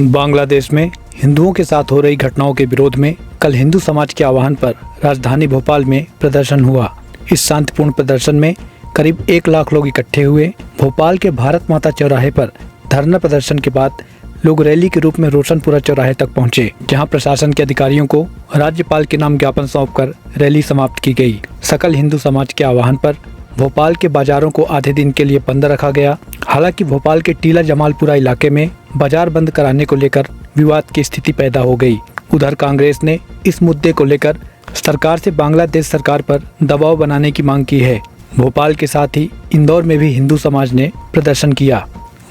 बांग्लादेश में हिंदुओं के साथ हो रही घटनाओं के विरोध में कल हिंदू समाज के आह्वान पर राजधानी भोपाल में प्रदर्शन हुआ। इस शांतिपूर्ण प्रदर्शन में करीब 1 लाख लोग इकट्ठे हुए। भोपाल के भारत माता चौराहे पर धरना प्रदर्शन के बाद लोग रैली के रूप में रोशनपुरा चौराहे तक पहुंचे, जहां प्रशासन के अधिकारियों को राज्यपाल के नाम ज्ञापन सौंपकर रैली समाप्त की गई। सकल हिंदू समाज के आह्वान पर भोपाल के बाजारों को आधे दिन के लिए बंद रखा गया। हालांकि भोपाल के टीला जमालपुरा इलाके में बाजार बंद कराने को लेकर विवाद की स्थिति पैदा हो गई। उधर कांग्रेस ने इस मुद्दे को लेकर सरकार से बांग्लादेश सरकार पर दबाव बनाने की मांग की है। भोपाल के साथ ही इंदौर में भी हिंदू समाज ने प्रदर्शन किया।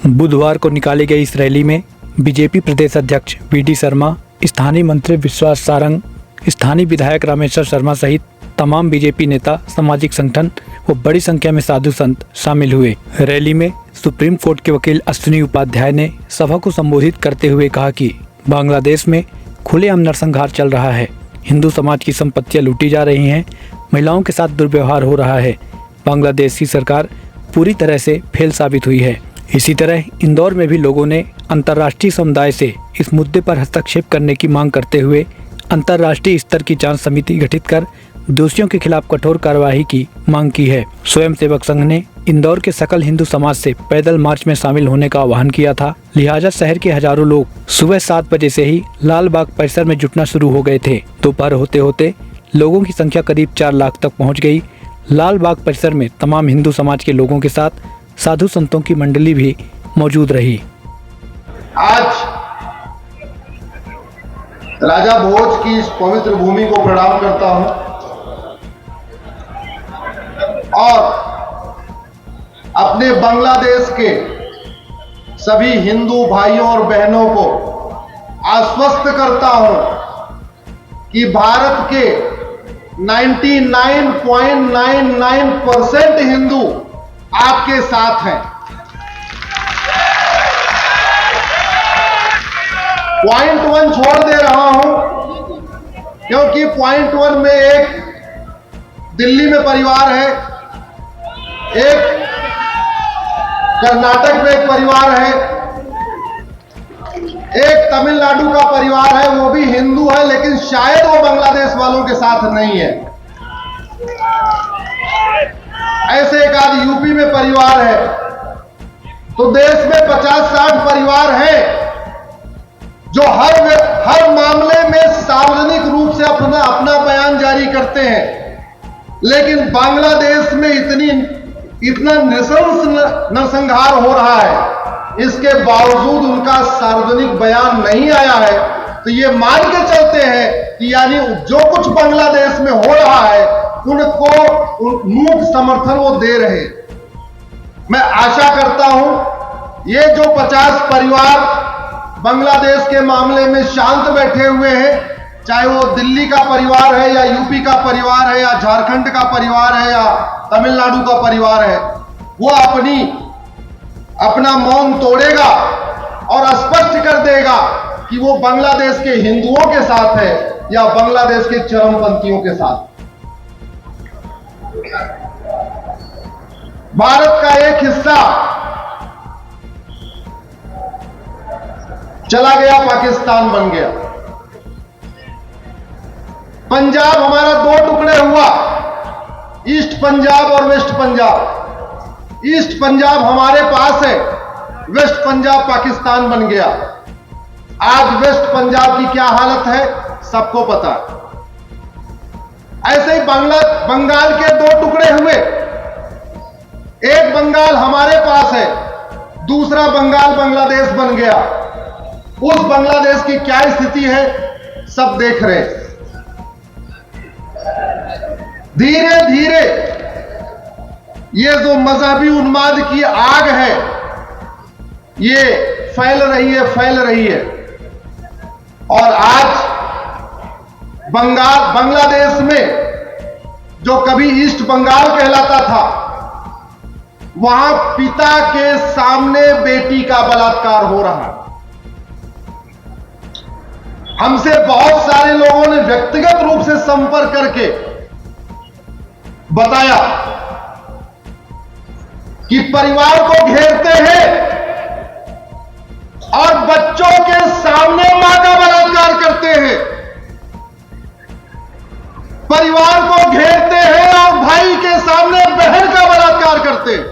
बुधवार को निकाली गई इस रैली में बीजेपी प्रदेश अध्यक्ष वी.डी. शर्मा, स्थानीय मंत्री विश्वास सारंग, स्थानीय विधायक रामेश्वर शर्मा सहित तमाम बीजेपी नेता, सामाजिक संगठन व बड़ी संख्या में साधु संत शामिल हुए। रैली में सुप्रीम कोर्ट के वकील अश्विनी उपाध्याय ने सभा को संबोधित करते हुए कहा कि बांग्लादेश में खुलेआम नरसंहार चल रहा है, हिंदू समाज की संपत्तियां लूटी जा रही हैं, महिलाओं के साथ दुर्व्यवहार हो रहा है। बांग्लादेश की सरकार पूरी तरह से फेल साबित हुई है। इसी तरह इंदौर में भी लोगों ने अंतर्राष्ट्रीय समुदाय से इस मुद्दे पर हस्तक्षेप करने की मांग करते हुए अंतर्राष्ट्रीय स्तर की जांच समिति गठित कर दोषियों के खिलाफ कठोर कार्रवाई की मांग की है। स्वयंसेवक संघ ने इंदौर के सकल हिंदू समाज से पैदल मार्च में शामिल होने का आह्वान किया था। लिहाजा शहर के हजारों लोग सुबह 7 बजे से ही लाल बाग परिसर में जुटना शुरू हो गए थे। दोपहर होते होते लोगों की संख्या करीब 4 लाख तक पहुँच गई। लाल बाग परिसर में तमाम हिंदू समाज के लोगों के साथ साधु संतों की मंडली भी मौजूद रही। आज राजा भोज की इस पवित्र भूमि को प्रणाम करता हूं और अपने बांग्लादेश के सभी हिंदू भाइयों और बहनों को आश्वस्त करता हूं कि भारत के 99.99% हिंदू आपके साथ हैं। पॉइंट 1 छोड़ दे रहा हूं क्योंकि पॉइंट 1 में एक दिल्ली में परिवार है, एक कर्नाटक में एक परिवार है, एक तमिलनाडु का परिवार है, वो भी हिंदू है लेकिन शायद वो बांग्लादेश वालों के साथ नहीं है। ऐसे एक आध यूपी में परिवार है। तो देश में 50-60 परिवार हैं जो हर मामले में सार्वजनिक रूप से अपना बयान जारी करते हैं, लेकिन बांग्लादेश में इतना नृशंस नरसंहार हो रहा है, इसके बावजूद उनका सार्वजनिक बयान नहीं आया है। तो ये मान के चलते हैं कि यानी जो कुछ बांग्लादेश में हो रहा है उनको मूक समर्थन वो दे रहे। मैं आशा करता हूं ये जो 50 परिवार बांग्लादेश के मामले में शांत बैठे हुए हैं, चाहे वो दिल्ली का परिवार है या यूपी का परिवार है या झारखंड का परिवार है या तमिलनाडु का परिवार है, वो अपना मौन तोड़ेगा और स्पष्ट कर देगा कि वो बांग्लादेश के हिंदुओं के साथ है या बांग्लादेश के चरमपंथियों के साथ। भारत का एक हिस्सा चला गया, पाकिस्तान बन गया। पंजाब हमारा 2 टुकड़े हुआ, ईस्ट पंजाब और वेस्ट पंजाब। ईस्ट पंजाब हमारे पास है, वेस्ट पंजाब पाकिस्तान बन गया। आज वेस्ट पंजाब की क्या हालत है सबको पता है। ऐसे ही बंगाल के 2 टुकड़े हुए, एक बंगाल हमारे पास है, दूसरा बंगाल बांग्लादेश बन गया। उस बांग्लादेश की क्या स्थिति है सब देख रहे हैं। धीरे धीरे ये जो मजहबी उन्माद की आग है ये फैल रही है और आज बांग्लादेश में जो कभी ईस्ट बंगाल कहलाता था, वहां पिता के सामने बेटी का बलात्कार हो रहा है। हमसे बहुत सारे लोगों ने व्यक्तिगत रूप से संपर्क करके बताया कि परिवार को घेरते हैं और बच्चों के सामने मां का बलात्कार करते हैं, परिवार को घेरते हैं और भाई के सामने बहन का बलात्कार करते हैं,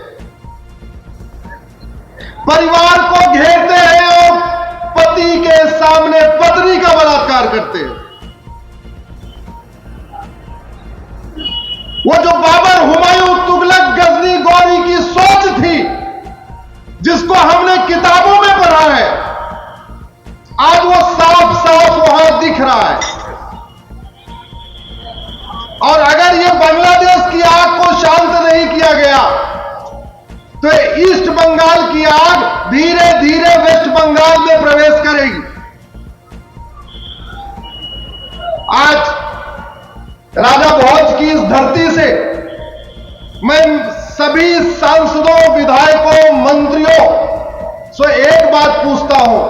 परिवार को घेरते हैं और पति के सामने पत्नी का बलात्कार करते हैं। वो जो बाबर, हुमायूं, तुगलक, गजनी, गौरी की सोच थी, जिसको हमने किताबों में पढ़ा है, आज वो साफ साफ वहां दिख रहा है। और अगर ये बांग्लादेश की आग को शांत नहीं किया गया तो ईस्ट बंगाल की आग धीरे धीरे वेस्ट बंगाल में प्रवेश करेगी। आज राजा भोज की इस धरती से मैं सभी सांसदों, विधायकों, मंत्रियों से एक बात पूछता हूं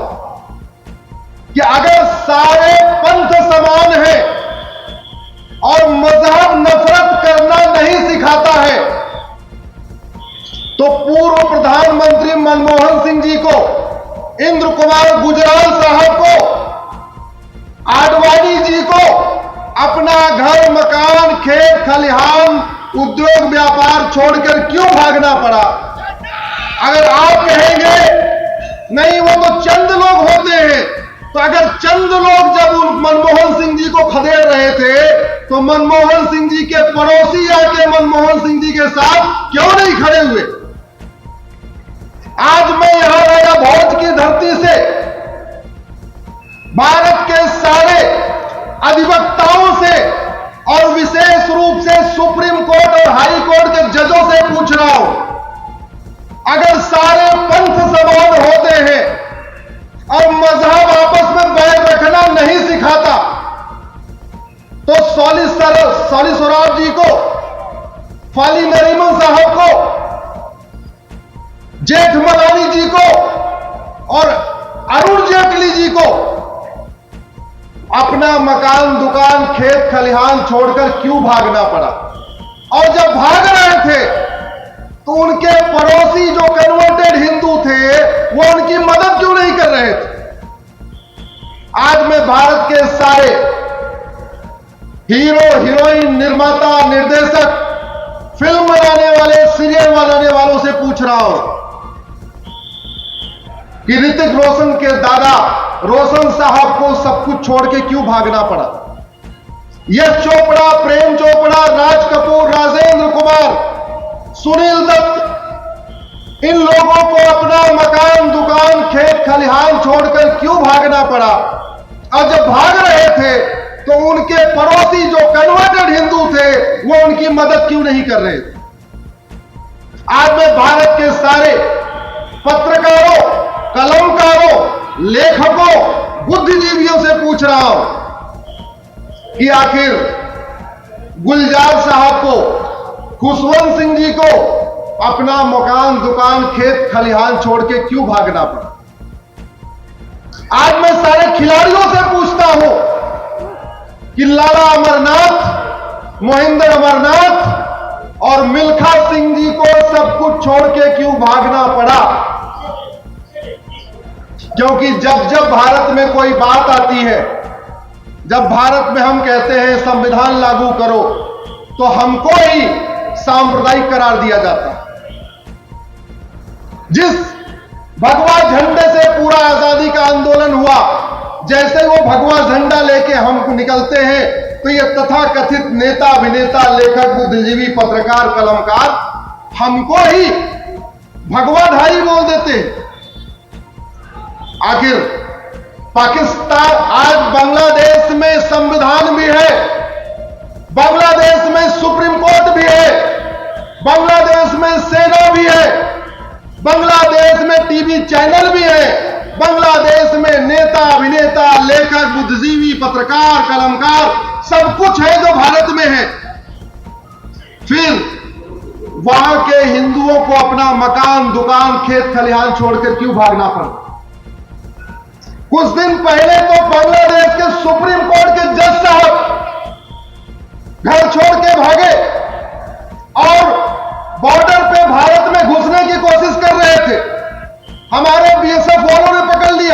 कि अगर सारे पंथ समान हैं और मजहब नफरत करना नहीं सिखाता है, तो पूर्व प्रधानमंत्री मनमोहन सिंह जी को, इंद्र कुमार गुजराल साहब को, आडवाणी जी को अपना घर, मकान, खेत खलिहान, उद्योग व्यापार छोड़कर क्यों भागना पड़ा? अगर आप कहेंगे नहीं वो तो चंद लोग होते हैं, तो अगर चंद लोग जब मनमोहन सिंह जी को खदेड़ रहे थे तो मनमोहन सिंह जी के पड़ोसी आके मनमोहन सिंह जी के साथ क्यों नहीं खड़े हुए? आज मैं यहां राजा भोज की धरती से भारत के सारे अधिवक्ताओं से और विशेष रूप से सुप्रीम कोर्ट और हाई कोर्ट के जजों से पूछ रहा हूं, अगर सारे पंथ समान होते हैं और मजहब आपस में बैर रखना नहीं सिखाता, तो सॉली सोराब जी को, फाली नरीमन साहब को, जेठमलानी जी को और अरुण जेटली जी को अपना मकान, दुकान, खेत खलिहान छोड़कर क्यों भागना पड़ा? और जब भाग रहे थे तो उनके पड़ोसी जो कन्वर्टेड हिंदू थे वो उनकी मदद क्यों नहीं कर रहे थे? आज मैं भारत के सारे हीरो, हीरोइन, निर्माता, निर्देशक, फिल्म बनाने वाले, सीरियल बनाने वालों से पूछ रहा हूं कि ऋतिक रोशन के दादा रोशन साहब को सब कुछ छोड़ के क्यों भागना पड़ा? यश चोपड़ा, प्रेम चोपड़ा, राज कपूर, राजेंद्र कुमार, सुनील दत्त, इन लोगों को अपना मकान, दुकान, खेत खलिहान छोड़कर क्यों भागना पड़ा? और जब भाग रहे थे तो उनके पड़ोसी जो कन्वर्टेड हिंदू थे वो उनकी मदद क्यों नहीं कर रहे थे? आज मैं भारत के सारे पत्रकारों, कलमकारों, लेखकों, बुद्धिजीवियों से पूछ रहा हूं कि आखिर गुलजार साहब को, खुशवंत सिंह जी को अपना मकान, दुकान, खेत खलिहान छोड़ के क्यों भागना पड़ा? आज मैं सारे खिलाड़ियों से पूछता हूं कि लाला अमरनाथ, मोहिंदर अमरनाथ और मिल्खा सिंह जी को सब कुछ छोड़ के क्यों भागना पड़ा? क्योंकि जब जब भारत में कोई बात आती है, जब भारत में हम कहते हैं संविधान लागू करो, तो हमको ही सांप्रदायिक करार दिया जाता है। जिस भगवा झंडे से पूरा आजादी का आंदोलन हुआ, जैसे वो भगवा झंडा लेके हम निकलते हैं तो ये तथाकथित नेता, अभिनेता, लेखक, बुद्धिजीवी, पत्रकार, कलमकार हमको ही भगवाधारी बोल देते हैं। आखिर पाकिस्तान, आज बांग्लादेश में संविधान भी है, बांग्लादेश में सुप्रीम कोर्ट भी है, बांग्लादेश में सेना भी है, बांग्लादेश में टीवी चैनल भी है, बांग्लादेश में नेता, अभिनेता, लेखक, बुद्धिजीवी, पत्रकार, कलमकार सब कुछ है जो भारत में है। फिर वहां के हिंदुओं को अपना मकान, दुकान, खेत खलिहान छोड़कर क्यों भागना पड़ा? कुछ दिन पहले तो बांग्लादेश के सुप्रीम कोर्ट के जज साहब घर छोड़ के भागे और बॉर्डर पे भारत में घुसने की कोशिश कर रहे थे। हमारे बीएसएफ वालों ने पकड़ लिया।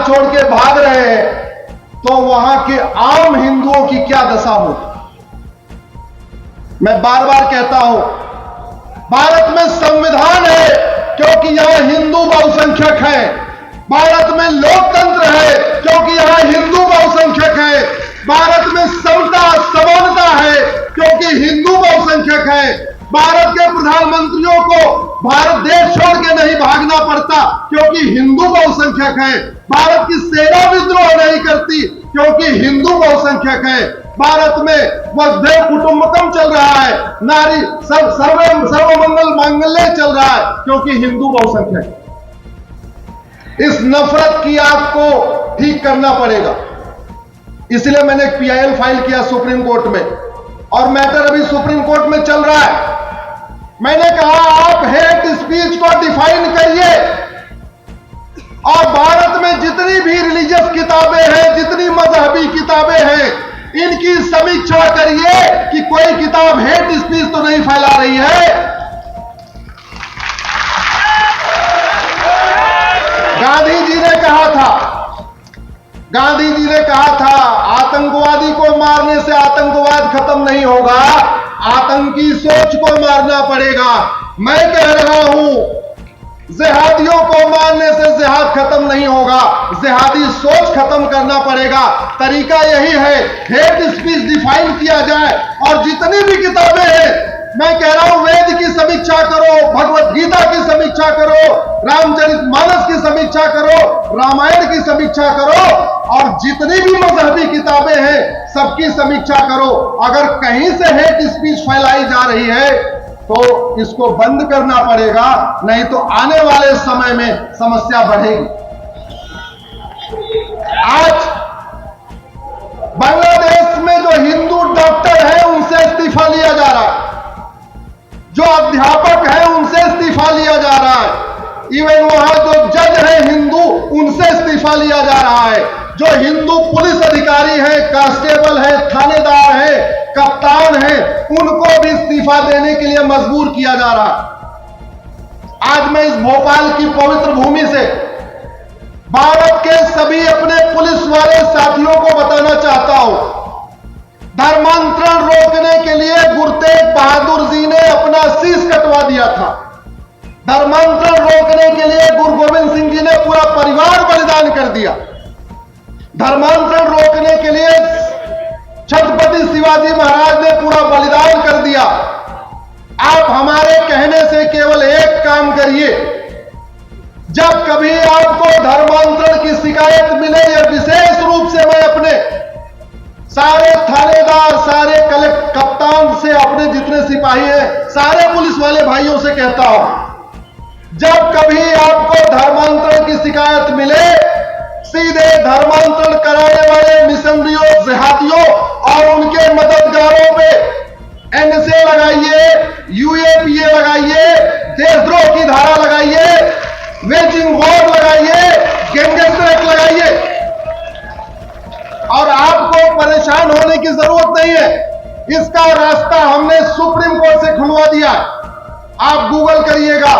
छोड़ के भाग रहे हैं तो वहां के आम हिंदुओं की क्या दशा होगी। मैं बार बार कहता हूं, भारत में संविधान है क्योंकि यहां हिंदू बहुसंख्यक है। भारत में लोकतंत्र है क्योंकि यहां हिंदू बहुसंख्यक है। भारत में समता समानता है क्योंकि हिंदू बहुसंख्यक है। भारत के प्रधानमंत्रियों को भारत देश छोड़ के नहीं भागना पड़ता क्योंकि हिंदू बहुसंख्यक है। भारत की सेना विद्रोह नहीं करती क्योंकि हिंदू बहुसंख्यक है। भारत में वसुधैव कुटुंबकम चल रहा है, नारी सर्वमंगल मांगल्य चल रहा है क्योंकि हिंदू बहुसंख्यक है। इस नफरत की आग को ठीक करना पड़ेगा। इसलिए मैंने एक PIL फाइल किया सुप्रीम कोर्ट में और मैटर अभी सुप्रीम कोर्ट में चल रहा है। मैंने कहा आप हेट स्पीच को डिफाइन करिए और भारत में जितनी भी रिलीजियस किताबें हैं, जितनी मजहबी किताबें हैं, इनकी समीक्षा करिए कि कोई किताब हेट स्पीच तो नहीं फैला रही है। गांधी जी ने कहा था आतंकवादी को मारने से आतंकवाद खत्म नहीं होगा, आतंकी सोच को मारना पड़ेगा। मैं कह रहा हूं जिहादियों को मारने से जिहाद खत्म नहीं होगा, जिहादी सोच खत्म करना पड़ेगा। तरीका यही है, हेट स्पीच डिफाइन किया जाए और जितनी भी किताबें हैं, मैं कह रहा हूं वेद की समीक्षा करो, भगवत गीता की समीक्षा करो, रामचरितमानस की समीक्षा करो, रामायण की समीक्षा करो और जितनी भी मजहबी किताबें हैं सबकी समीक्षा करो। अगर कहीं से हेट स्पीच फैलाई जा रही है तो इसको बंद करना पड़ेगा, नहीं तो आने वाले समय में समस्या बढ़ेगी। आज बांग्लादेश में जो हिंदू डॉक्टर है उनसे इस्तीफा लिया जा रहा है, जो अध्यापक है उनसे इस्तीफा लिया जा रहा है, इवन वहां जो जज है हिंदू उनसे इस्तीफा लिया जा रहा है, जो हिंदू पुलिस अधिकारी है, कांस्टेबल है, थानेदार है, कप्तान है, उनको भी इस्तीफा देने के लिए मजबूर किया जा रहा है। आज मैं इस भोपाल की पवित्र भूमि से भारत के सभी अपने पुलिस वाले साथियों को बताना चाहता हूं, धर्मांतरण रोकने के लिए गुरु तेग बहादुर जी ने अपना शीश कटवा दिया था। धर्मांतरण रोकने के लिए गुरु गोविंद सिंह जी ने पूरा परिवार बलिदान कर दिया। धर्मांतरण रोकने के लिए छत्रपति शिवाजी महाराज ने पूरा बलिदान कर दिया। आप हमारे कहने से केवल एक काम करिए, जब कभी आपको धर्मांतरण की शिकायत मिले, यह विशेष रूप से मैं अपने सारे थानेदार, सारे कप्तान से, अपने जितने सिपाही हैं, सारे पुलिस वाले भाइयों से कहता हूं, जब कभी आपको धर्मांतरण की शिकायत मिले, सीधे धर्मांतरण कराने वाले मिशनरियों, जिहादियों और उनके मददगारों पे NSA लगाइए, UAPA लगाइए, देशद्रोह की धारा लगाइए, वेजिंग वॉर लगाइए, गैंगस्टर एक्ट लगाइए और आपको परेशान होने की जरूरत नहीं है। इसका रास्ता हमने सुप्रीम कोर्ट से खुलवा दिया। आप गूगल करिएगा,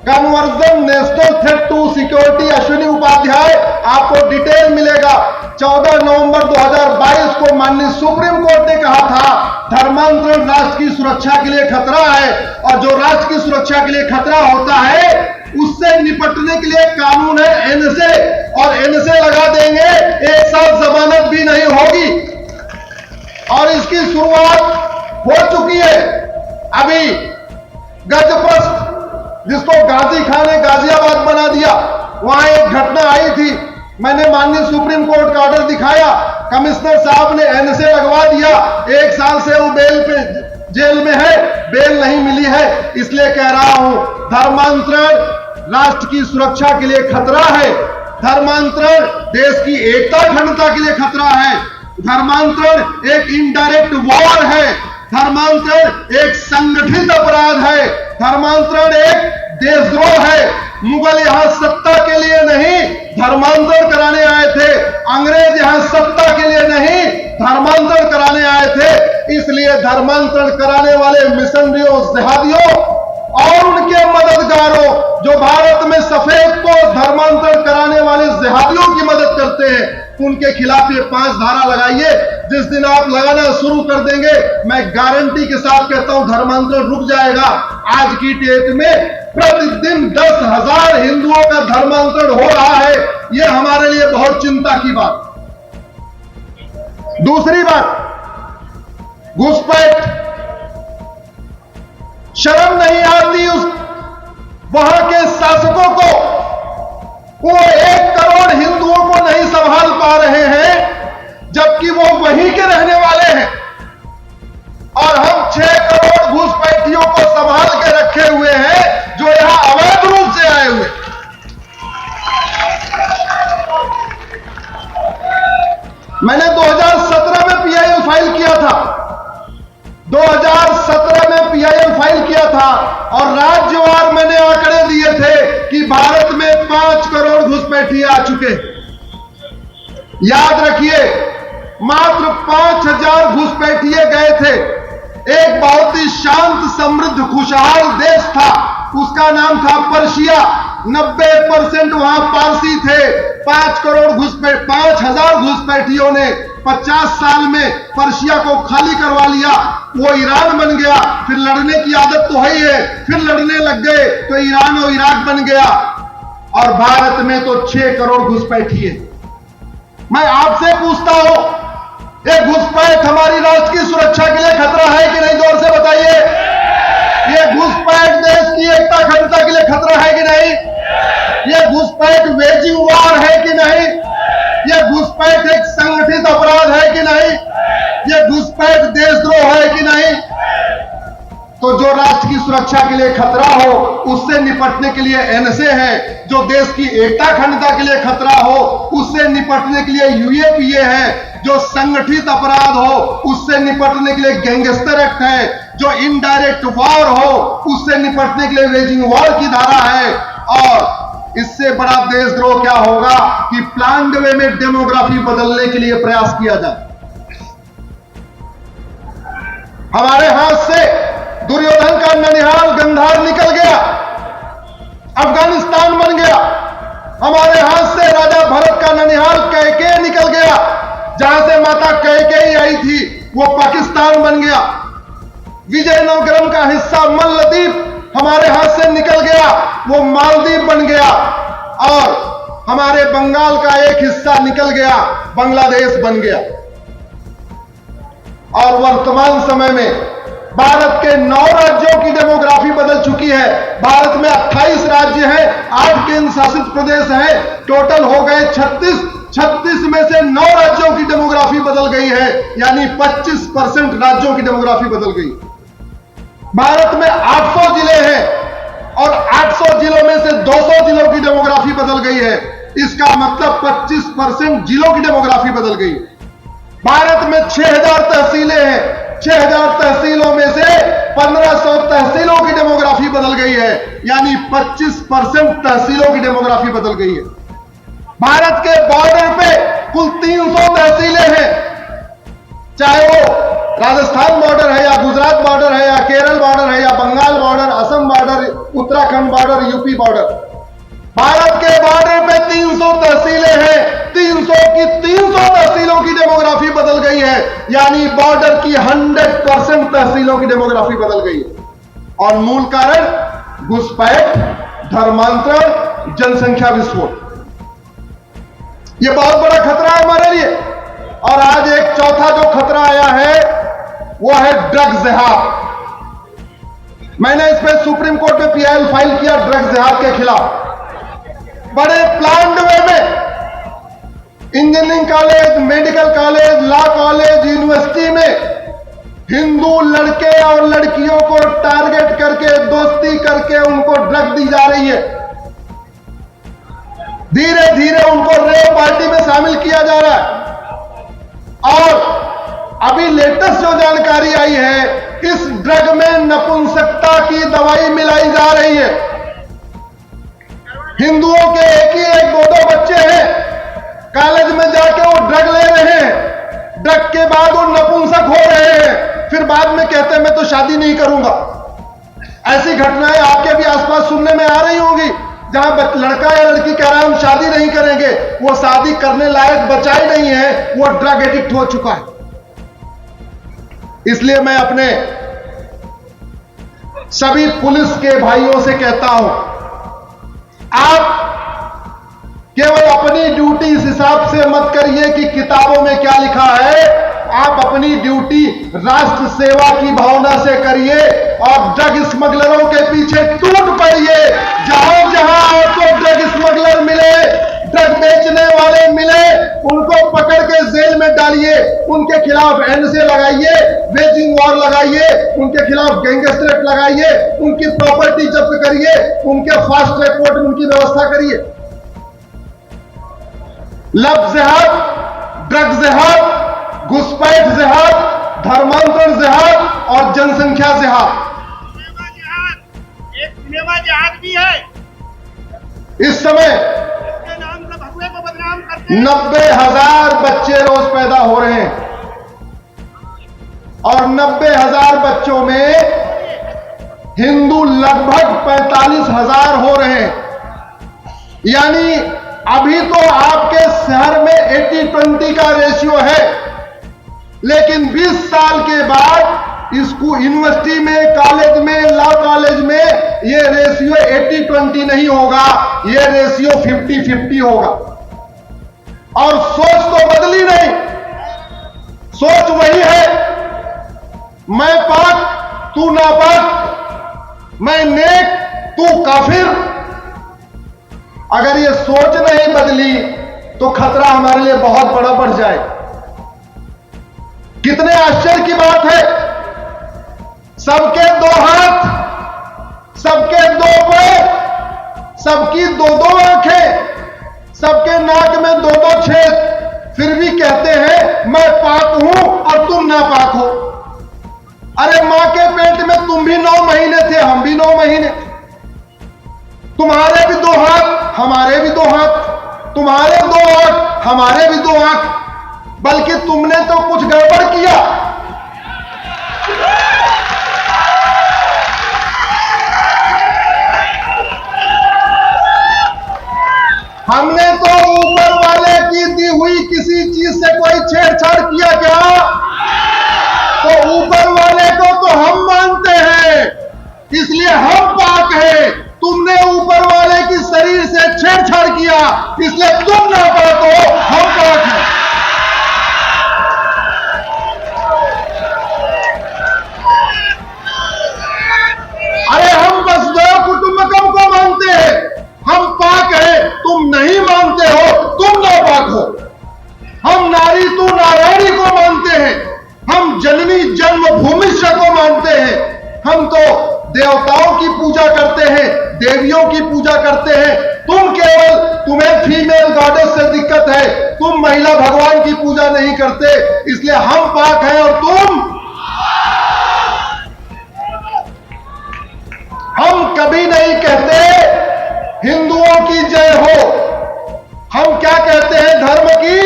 conversion national threat to security Ashwini Upadhyay, आपको डिटेल मिलेगा। 14 नवंबर 2022 को माननीय सुप्रीम कोर्ट ने कहा था धर्मांतरण राष्ट्र की सुरक्षा के लिए खतरा है और जो राष्ट्र की सुरक्षा के लिए खतरा होता है उससे निपटने के लिए कानून है NSA, और NSA लगा देंगे, 1 साल जमानत भी नहीं होगी। और इसकी शुरुआत हो चुकी है। अभी गजप्रस्थ, जिसको गाजी खान ने गाजियाबाद बना दिया, वहां एक घटना आई थी, मैंने माननीय सुप्रीम कोर्ट का ऑर्डर दिखाया, कमिश्नर साहब ने NSA लगवा दिया, 1 साल से वो बेल पे जेल में है, बेल नहीं मिली है। इसलिए कह रहा हूं धर्मांतरण राष्ट्र की सुरक्षा के लिए खतरा है, धर्मांतरण देश की एकता अखंडता के लिए खतरा है, धर्मांतरण एक इनडायरेक्ट वॉर है, धर्मांतरण एक संगठित अपराध है, धर्मांतरण एक देशद्रोह है। मुगल यहां सत्ता के लिए नहीं धर्मांतरण कराने आए थे, अंग्रेज यहां सत्ता के लिए नहीं धर्मांतरण कराने आए थे। इसलिए धर्मांतरण कराने वाले मिशनरियों, जिहादियों और उनके मददगारों, जो भारत में सफेद पोश धर्मांतरण कराने वाले जिहादियों की मदद करते हैं, उनके खिलाफ ये 5 धारा लगाइए। जिस दिन आप लगाना शुरू कर देंगे, मैं गारंटी के साथ कहता हूं धर्मांतरण रुक जाएगा। आज की डेट में प्रतिदिन 10,000 हिंदुओं का धर्मांतरण हो रहा है। यह हमारे लिए बहुत चिंता की बात। दूसरी बात, घुसपैठ। शर्म नहीं आती उस वहां के शासकों को? वो 1 करोड़ हिंदुओं को नहीं संभाल पा रहे हैं, जबकि वो वहीं के रहने वाले हैं, और हम 6 करोड़ घुसपैठियों को संभाल के रखे हुए हैं जो यहां अवैध रूप से आए हुए। मैंने 2017 में पीआईएल फाइल किया था, 2017 में पीआईएल फाइल किया था, और राज्यवार मैंने आंकड़े दिए थे कि भारत में 5 करोड़ घुसपैठी आ चुके। याद रखिए, मात्र 5,000 घुसपैठिए गए थे। एक बहुत ही शांत, समृद्ध, खुशहाल देश था, उसका नाम था पर्शिया। 90% वहां पारसी थे। 5,000 घुसपैठियों ने 50 साल में पर्शिया को खाली करवा लिया। वो ईरान बन गया। फिर लड़ने की आदत तो है ही है, फिर लड़ने लग गए तो ईरान और इराक बन गया। और भारत में तो 6 करोड़ घुसपैठी है। मैं आपसे पूछता हूं, ये घुसपैठ हमारी राष्ट्र की सुरक्षा के लिए खतरा है कि नहीं? जोर से बताइए। ये घुसपैठ देश की एकता अखंडता के लिए खतरा है कि नहीं? ये घुसपैठ वेजिंग वॉर है कि नहीं? ये घुसपैठ एक संगठित अपराध है कि नहीं? ये घुसपैठ देशद्रोह है कि नहीं? तो जो राष्ट्र की सुरक्षा के लिए खतरा हो, उससे निपटने के लिए एनएसए है। जो देश की एकता अखंडता के लिए खतरा हो, उससे निपटने के लिए यूएपीए है। जो संगठित अपराध हो, उससे निपटने के लिए गैंगस्टर एक्ट है। जो इनडायरेक्ट वॉर हो, उससे निपटने के लिए वेजिंग वॉर की धारा है। और इससे बड़ा देशद्रोह क्या होगा कि प्लान्ड वे में डेमोग्राफी बदलने के लिए प्रयास किया जाए। हमारे हाथ से दुर्योधन का ननिहाल गंधार निकल गया, अफगानिस्तान बन गया। हमारे हाथ से राजा भरत का ननिहाल कैकेय निकल गया, जहां से माता कैकेयी आई थी, वो पाकिस्तान बन गया। विजयनगरम का हिस्सा मल्लदीप हमारे हाथ से निकल गया, वो मालदीव बन गया। और हमारे बंगाल का एक हिस्सा निकल गया, बांग्लादेश बन गया। और वर्तमान समय में भारत के 9 राज्यों की डेमोग्राफी बदल चुकी है। भारत में 28 राज्य हैं, 8 केंद्र शासित प्रदेश हैं, टोटल हो गए 36। 36 में से 9 राज्यों की डेमोग्राफी बदल गई है, यानी 25% राज्यों की डेमोग्राफी बदल गई। भारत में 800 जिले हैं और 800 जिलों में से 200 जिलों की डेमोग्राफी बदल गई है। इसका मतलब 25% जिलों की डेमोग्राफी बदल गई। भारत में 6,000 तहसीलें हैं, 6,000 तहसीलों में से 1,500 तहसीलों की डेमोग्राफी बदल गई है, यानी 25% तहसीलों की डेमोग्राफी बदल गई है। भारत के बॉर्डर पे कुल 300 तहसीलें हैं, चाहे वो राजस्थान बॉर्डर है या गुजरात बॉर्डर है या केरल बॉर्डर है या Bengal border, Assam border, Uttarakhand border, UP border. Bharat के बॉर्डर पे 300 तहसीलें हैं, 300 की 300 तहसीलों की डेमोग्राफी बदल गई है, यानी बॉर्डर की 100% तहसीलों की डेमोग्राफी बदल गई है। और मूल कारण घुसपैठ, धर्मांतरण, जनसंख्या विस्फोट। यह बहुत बड़ा खतरा है हमारे लिए। और आज एक चौथा जो खतरा आया है वो है ड्रग्स जिहाद। मैंने इस पर सुप्रीम कोर्ट में पीआईएल फाइल किया ड्रग्स जिहाद के खिलाफ। बड़े प्लान्ड वे में engineering college, medical college, law college, university में हिंदू लड़के और लड़कियों को टारगेट करके, दोस्ती करके उनको ड्रग दी जा रही है। धीरे धीरे उनको रेप पार्टी में शामिल किया जा रहा है। और अभी लेटेस्ट जो जानकारी आई है, इस ड्रग में नपुंसकता की दवाई मिलाई जा रही है। हिंदुओं के एक 2 बच्चे हैं, कॉलेज में जाके वो ड्रग ले रहे हैं, ड्रग के बाद वो नपुंसक हो रहे हैं, फिर बाद में कहते हैं मैं तो शादी नहीं करूंगा। ऐसी घटनाएं आपके भी आसपास सुनने में आ रही होंगी। जहां लड़का या लड़की कह रहा है हम शादी नहीं करेंगे, वो शादी करने लायक बचा ही नहीं है, वो ड्रग एडिक्ट हो चुका है। इसलिए मैं अपने सभी पुलिस के भाइयों से कहता हूं, आप केवल अपनी ड्यूटी इस हिसाब से मत करिए कि किताबों में क्या लिखा है। आप अपनी ड्यूटी राष्ट्र सेवा की भावना से करिए और ड्रग स्मगलरों के पीछे टूट पड़िए। जहां जहां आपको ड्रग स्मगलर मिले, ड्रग बेचने वाले मिले, उनको पकड़ के जेल में डालिए, उनके खिलाफ एनएसए लगाइए, वेजिंग वॉर लगाइए, उनके खिलाफ गैंगस्टर एक्ट लगाइए, उनकी प्रॉपर्टी जब्त करिए, उनके फास्ट ट्रैक कोर्ट में उनकी व्यवस्था करिए। लव जिहाद, ड्रग जिहाद, घुसपैठ जिहाद, धर्मांतरण जिहाद और जनसंख्या जिहाद, एक सिनेमा जिहाद भी है। इस समय इसके नाम से भगवे को बदनाम करते हैं। 90,000 बच्चे रोज पैदा हो रहे हैं और 90,000 बच्चों में हिंदू लगभग 45,000 हो रहे हैं। यानी अभी तो आपके शहर में 80-20 का रेशियो है, लेकिन 20 साल के बाद इसको यूनिवर्सिटी में, कॉलेज में, लॉ कॉलेज में ये रेशियो 80-20 नहीं होगा, ये रेशियो 50-50 होगा। और सोच तो बदली नहीं, सोच वही है, मैं पाक तू नापाक, मैं नेक तू काफिर। अगर ये सोच नहीं बदली तो खतरा हमारे लिए बहुत बड़ा बढ़ जाए। कितने आश्चर्य की बात है, सबके 2 हाथ, सबके 2 पैर, सबकी 2-2 आंखें, सबके नाक में 2-2 छेद, फिर भी कहते हैं मैं पाक हूं और तुम नापाक हो। अरे मां के पेट में तुम भी 9 महीने थे, हम भी 9 महीने। तुम्हारे भी 2 हाथ, हमारे भी 2 हाथ, तुम्हारे 2 आंख, हमारे भी 2 आंख, बल्कि तुमने तो कुछ गड़बड़ किया। हमने तो ऊपर वाले की दी हुई किसी चीज से कोई छेड़छाड़ किया क्या? तो ऊपर वाले को तो हम मानते हैं, इसलिए हम पाक हैं। तुमने ऊपर वाले की शरीर से छेड़छाड़ किया, इसलिए तुम नापाक हो, हम पाक हैं। अरे हम बस 2 कुटुंबकम को मानते हैं, हम पाक हैं, तुम नहीं मानते हो, तुम नापाक हो। हम नारी तू नारायणी को मानते हैं, हम जननी जन्मभूमि को मानते हैं। हम तो देवताओं की पूजा करते हैं, देवियों की पूजा करते हैं। तुम्हें फीमेल गॉडेस से दिक्कत है, तुम महिला भगवान की पूजा नहीं करते, इसलिए हम पाक हैं और तुम। हम कभी नहीं कहते हिंदुओं की जय हो, हम क्या कहते हैं? धर्म की।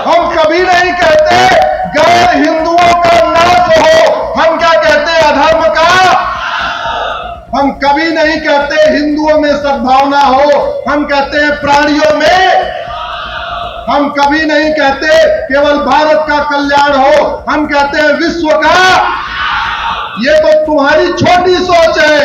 हम कभी नहीं कहते गैर हिंदुओं का नाश हो, हम क्या कहते हैं? अधर्म का। हम कभी नहीं कहते हिंदुओं में सद्भावना हो, हम कहते हैं प्राणियों में। हम कभी नहीं कहते केवल भारत का कल्याण हो, हम कहते हैं विश्व का। ये तो तुम्हारी छोटी सोच है।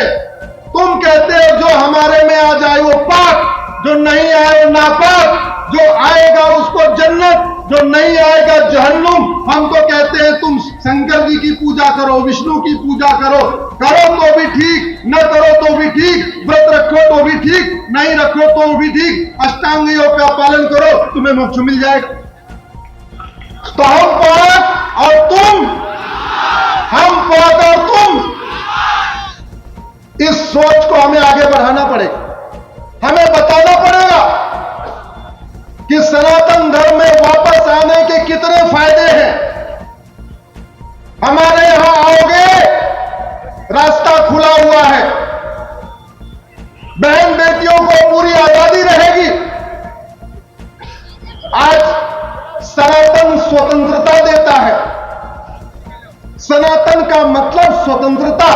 तुम कहते हो जो हमारे में आ जाए वो पाक, जो नहीं आए वो नापाक, जो आएगा उसको जन्नत, जो नहीं आएगा जहन्नुम। हम तो कहते हैं तुम शंकर जी की पूजा करो, विष्णु की पूजा करो, करो तो भी ठीक, न करो तो भी ठीक, व्रत रखो तो भी ठीक, नहीं रखो तो भी ठीक, अष्टांग योग का पालन करो, तुम्हें मोक्ष मिल जाएगा। तो हम पाक और तुम, हम पाक और तुम, इस सोच को हमें आगे बढ़ाना पड़ेगा। हमें बताना पड़ेगा कि सनातन धर्म में वापस आने के कितने फायदे हैं। हमारे यहां आओगे, रास्ता खुला हुआ है, बहन बेटियों को पूरी आजादी रहेगी। आज सनातन स्वतंत्रता देता है। सनातन का मतलब स्वतंत्रता,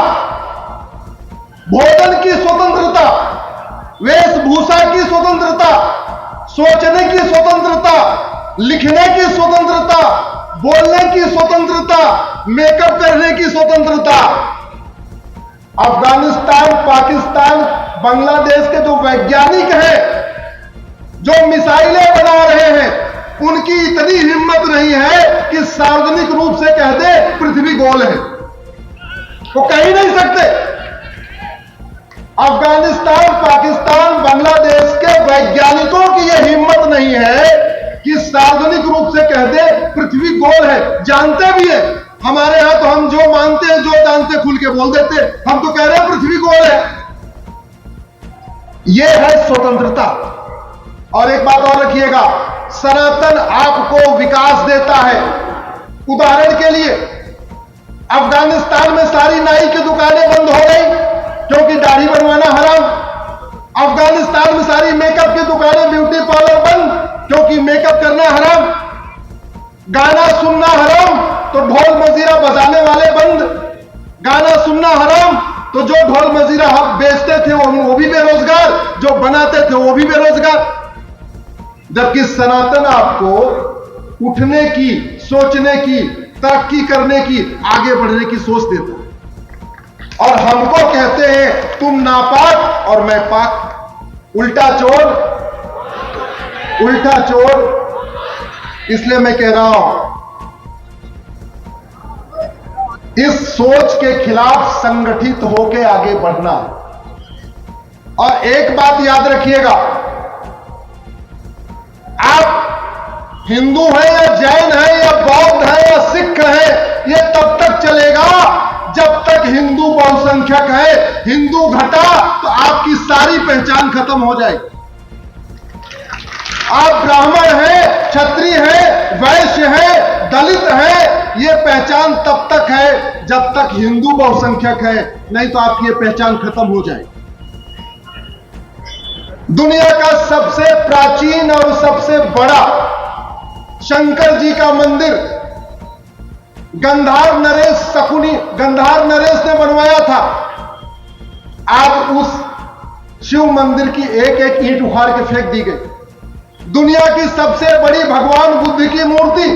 भोजन की स्वतंत्रता, वेशभूषा की स्वतंत्रता, सोचने की स्वतंत्रता, लिखने की स्वतंत्रता, बोलने की स्वतंत्रता, मेकअप करने की स्वतंत्रता। अफगानिस्तान, पाकिस्तान, बांग्लादेश के जो वैज्ञानिक हैं, जो मिसाइलें बना रहे हैं, उनकी इतनी हिम्मत नहीं है कि सार्वजनिक रूप से कह दे पृथ्वी गोल है। वो कह ही नहीं सकते। अफगानिस्तान, पाकिस्तान, बांग्लादेश के वैज्ञानिकों की यह हिम्मत नहीं है कि सार्वजनिक रूप से कह दे पृथ्वी गोल है। जानते भी है। हमारे यहां तो हम जो मानते हैं, जो जानते खुल के बोल देते। हम तो कह रहे हैं पृथ्वी गोल है। यह है स्वतंत्रता। और एक बात और रखिएगा, सनातन आपको विकास देता है। उदाहरण के लिए अफगानिस्तान में सारी नाई की दुकानें बंद हो गई क्योंकि दाढ़ी बनवाना हराम। अफगानिस्तान में सारी मेकअप की दुकानें, ब्यूटी पार्लर बंद क्योंकि मेकअप करना हराम। गाना सुनना हराम तो ढोल मजीरा बजाने वाले बंद। गाना सुनना हराम तो जो ढोल मजीरा बेचते थे वो भी बेरोजगार, जो बनाते थे वो भी बेरोजगार। जबकि सनातन आपको उठने की, सोचने की, तरक्की करने की, आगे बढ़ने की सोच देता है। और हमको कहते हैं तुम नापाक और मैं पाक। उल्टा चोर, उल्टा चोर। इसलिए मैं कह रहा हूं, इस सोच के खिलाफ संगठित होकर आगे बढ़ना। और एक बात याद रखिएगा, आप हिंदू हैं या जैन हैं या बौद्ध हैं या सिख हैं, यह तब तक चलेगा जब तक हिंदू बहुसंख्यक है। हिंदू घटा तो आपकी सारी पहचान खत्म हो जाएगी। आप ब्राह्मण हैं, क्षत्रिय हैं, वैश्य हैं, दलित हैं, यह पहचान तब तक है जब तक हिंदू बहुसंख्यक है, नहीं तो आपकी यह पहचान खत्म हो जाएगी। दुनिया का सबसे प्राचीन और सबसे बड़ा शंकर जी का मंदिर गंधार नरेश शकुनी, गंधार नरेश ने बनवाया था। आज उस शिव मंदिर की एक एक ईंट उखाड़ के फेंक दी गई। दुनिया की सबसे बड़ी भगवान बुद्ध की मूर्ति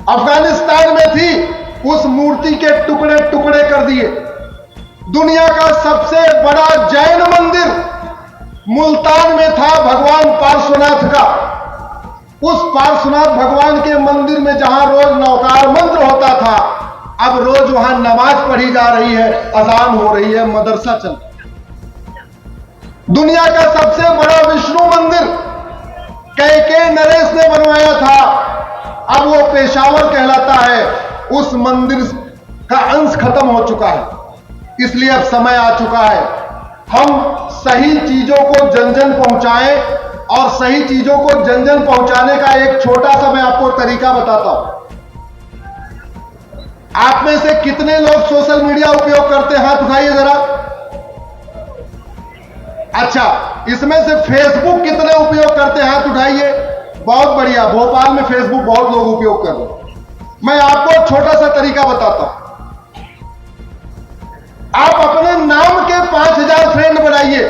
अफगानिस्तान में थी, उस मूर्ति के टुकड़े टुकड़े कर दिए। दुनिया का सबसे बड़ा जैन मंदिर मुल्तान में था, भगवान पार्श्वनाथ का। उस पार्श्वनाथ भगवान के मंदिर में जहां रोज नौकार मंत्र होता था, अब रोज वहां नमाज पढ़ी जा रही है, अजान हो रही है, मदरसा चल रहा है। दुनिया का सबसे बड़ा विष्णु मंदिर कैके नरेश ने बनवाया था, अब वो पेशावर कहलाता है। उस मंदिर का अंश खत्म हो चुका है। इसलिए अब समय आ चुका है हम सही चीजों को जन जन पहुंचाएं। और सही चीजों को जन जन पहुंचाने का एक छोटा सा मैं आपको तरीका बताता हूं। आप में से कितने लोग सोशल मीडिया उपयोग करते हैं? हाथ उठाइए जरा। अच्छा, इसमें से फेसबुक कितने उपयोग करते हैं? हाथ उठाइए। बहुत बढ़िया, भोपाल में फेसबुक बहुत लोग उपयोग कर रहे हैं। मैं आपको छोटा सा तरीका बताता हूं। आप अपने नाम के 5000 फ्रेंड बनाइए।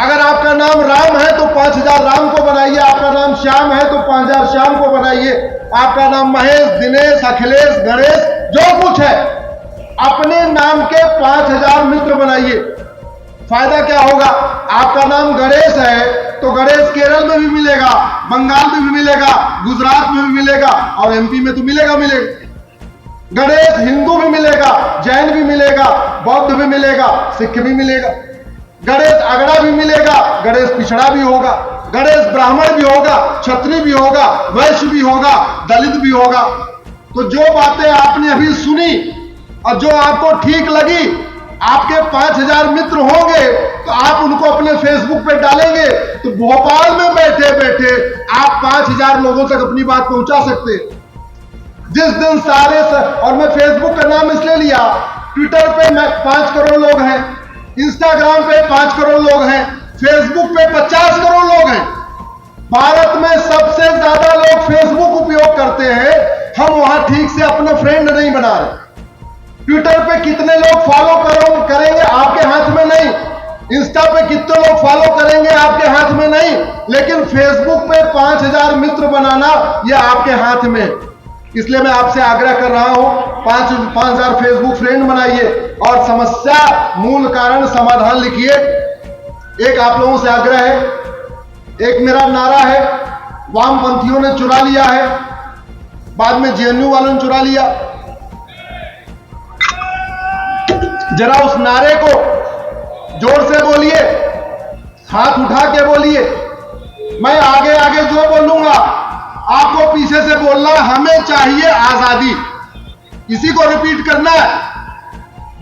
अगर आपका नाम राम है तो 5000 राम को बनाइए। आपका नाम श्याम है तो 5000 श्याम को बनाइए। आपका नाम महेश, दिनेश, अखिलेश, गणेश, जो कुछ है, अपने नाम के 5000 मित्र बनाइए। फायदा क्या होगा? आपका नाम गणेश है तो गणेश केरल में भी मिलेगा, बंगाल में भी मिलेगा, गुजरात में भी मिलेगा और एमपी में तो मिलेगा। गणेश हिंदू भी मिलेगा, जैन भी मिलेगा, बौद्ध भी मिलेगा, सिख भी मिलेगा। गणेश अगड़ा भी मिलेगा, गणेश पिछड़ा भी होगा, गणेश ब्राह्मण भी होगा, क्षत्रिय भी होगा, वैश्य भी होगा, दलित भी होगा। तो जो बातें आपने अभी सुनी और जो आपको ठीक लगी, आपके 5000 मित्र होंगे तो आप उनको अपने फेसबुक पे डालेंगे तो भोपाल में बैठे बैठे आप 5000 लोगों तक अपनी बात पहुंचा सकते हैं। जिस दिन और मैं फेसबुक का नाम इसलिए लिया, ट्विटर पे 5 करोड़ लोग हैं, इंस्टाग्राम पे 5 करोड़ लोग हैं, फेसबुक पे 50 करोड़ लोग हैं। भारत में सबसे ज्यादा लोग फेसबुक उपयोग करते हैं, हम वहां ठीक से अपना फ्रेंड नहीं बना रहे। ट्विटर पे कितने लोग फॉलो करेंगे आपके हाथ में नहीं, इंस्टा पे कितने लोग फॉलो करेंगे आपके हाथ में नहीं, लेकिन फेसबुक पे 5000 मित्र बनाना यह आपके हाथ में। इसलिए मैं आपसे आग्रह कर रहा हूं, 5000 फेसबुक फ्रेंड बनाइए और समस्या मूल कारण समाधान लिखिए। एक आप लोगों से आग्रह है, एक मेरा नारा है, वामपंथियों ने चुरा लिया है, बाद में जेएनयू वालों ने चुरा लिया। जरा उस नारे को जोर से बोलिए, हाथ उठा के बोलिए। मैं आगे आगे जो बोलूंगा आपको पीछे से बोलना, हमें चाहिए आजादी। इसी को रिपीट करना है,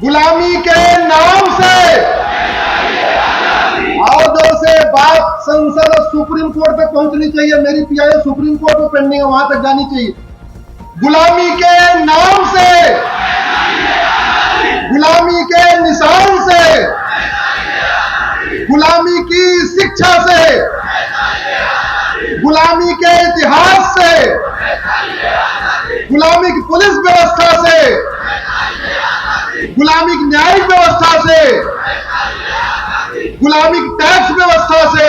गुलामी के नाम से। और जोर से बात संसद और सुप्रीम कोर्ट तक पहुंचनी चाहिए। मेरी पीआईएल सुप्रीम कोर्ट में पेंडिंग है, वहां तक जानी चाहिए। गुलामी के नाम से, गुलामी के निशान से, गुलामी की शिक्षा से, गुलामी के इतिहास से, गुलामी की पुलिस व्यवस्था से, गुलामी की न्यायिक व्यवस्था से, गुलामी की टैक्स व्यवस्था से,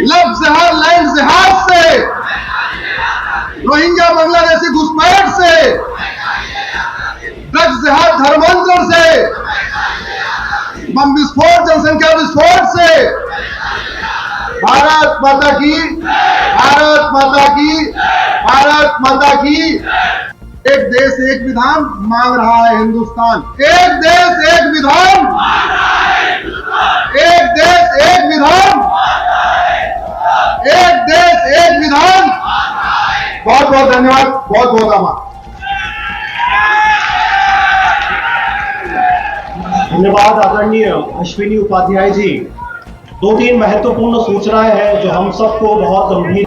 लव जिहाद लैंड जिहाद से, रोहिंग्या बांग्लादेशी घुसपैठ से, ड्रग्स जिहाद धर्मांतरण से, बम विस्फोट जनसंख्या विस्फोट से। भारत माता की, भारत माता की, भारत माता की। एक देश एक विधान मांग रहा है हिंदुस्तान। एक देश एक विधान, एक देश एक विधान, एक देश एक विधान। बहुत बहुत धन्यवाद, बहुत बहुत आभार। धन्यवाद आदरणीय अश्विनी उपाध्याय जी। 2-3 महत्वपूर्ण सूचनाएं हैं जो हम सबको बहुत गंभीर